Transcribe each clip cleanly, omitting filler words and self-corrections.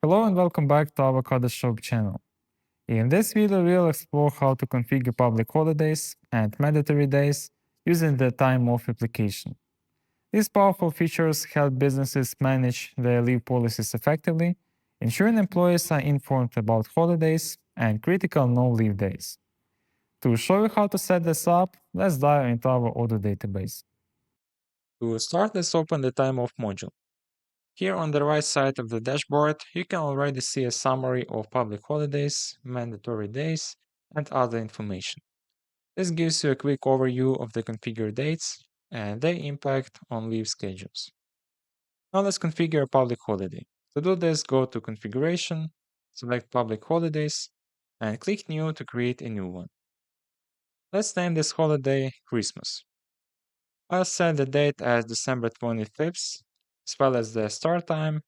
Hello and welcome back to our Code Shop channel. In this video, we'll explore how to configure public holidays and mandatory days using the time off application. These powerful features help businesses manage their leave policies effectively, ensuring employees are informed about holidays and critical no-leave days. To show you how to set this up, let's dive into our Odoo database. To start, let's open the time off module. Here on the right side of the dashboard, you can already see a summary of public holidays, mandatory days, and other information. This gives you a quick overview of the configured dates and their impact on leave schedules. Now let's configure a public holiday. To do this, go to Configuration, select Public Holidays, and click New to create a new one. Let's name this holiday Christmas. I'll set the date as December 25th, as well as the start time.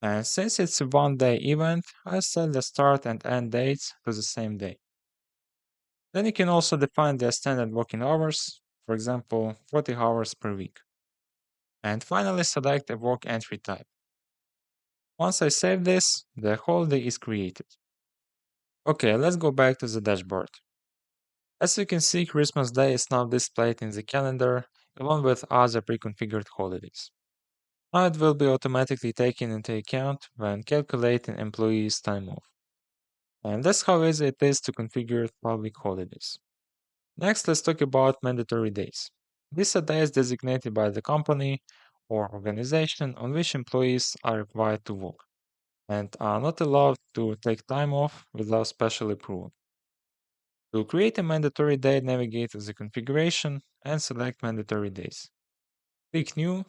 And since it's a one-day event, I'll set the start and end dates to the same day. Then you can also define the standard working hours, for example, 40 hours per week. And finally, select a work entry type. Once I save this, the holiday is created. Okay, let's go back to the dashboard. As you can see, Christmas Day is now displayed in the calendar, along with other pre-configured holidays. Now it will be automatically taken into account when calculating employees' time off. And that's how easy it is to configure public holidays. Next, let's talk about mandatory days. These are days designated by the company or organization on which employees are required to work and are not allowed to take time off without special approval. To create a mandatory day, navigate to the configuration and select mandatory days. Click New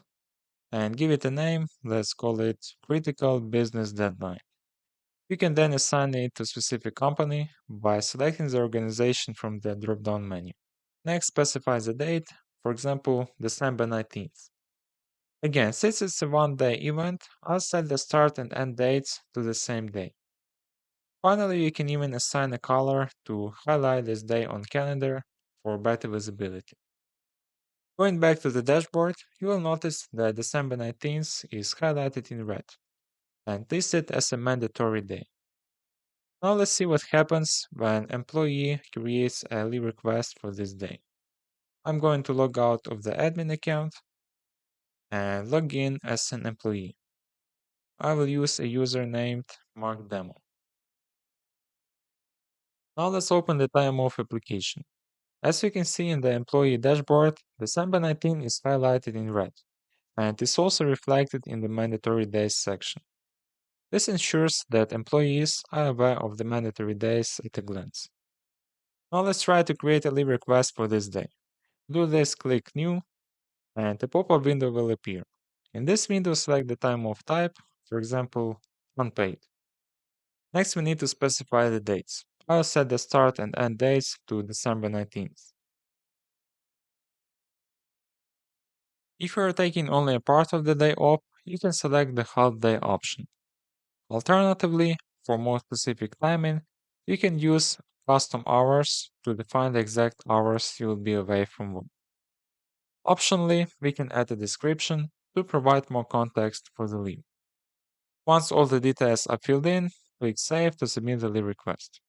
and give it a name. Let's call it Critical Business Deadline. You can then assign it to a specific company by selecting the organization from the drop-down menu. Next, specify the date, for example, December 19th. Again, since it's a one-day event, I'll set the start and end dates to the same day. Finally, you can even assign a color to highlight this day on calendar for better visibility. Going back to the dashboard, you will notice that December 19th is highlighted in red and listed as a mandatory day. Now let's see what happens when employee creates a leave request for this day. I'm going to log out of the admin account and log in as an employee. I will use a user named MarkDemo. Now let's open the time off application. As you can see in the employee dashboard, December 19 is highlighted in red, and is also reflected in the mandatory days section. This ensures that employees are aware of the mandatory days at a glance. Now let's try to create a leave request for this day. To do this, click New, and a pop-up window will appear. In this window, select the time off type, for example, unpaid. Next, we need to specify the dates. I'll set the start and end dates to December 19th. If you are taking only a part of the day off, you can select the half day option. Alternatively, for more specific timing, you can use custom hours to define the exact hours you will be away from work. Optionally, we can add a description to provide more context for the leave. Once all the details are filled in, click Save to submit the leave request.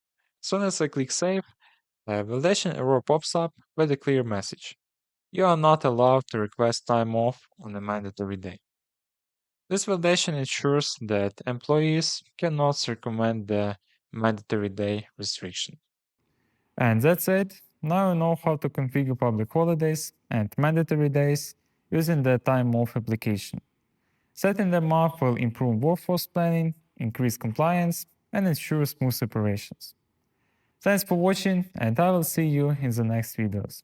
As soon as I click Save, a validation error pops up with a clear message. You are not allowed to request time off on a mandatory day. This validation ensures that employees cannot circumvent the mandatory day restriction. And that's it. Now you know how to configure public holidays and mandatory days using the time off application. Setting them up will improve workforce planning, increase compliance, and ensure smooth operations. Thanks for watching, and I will see you in the next videos.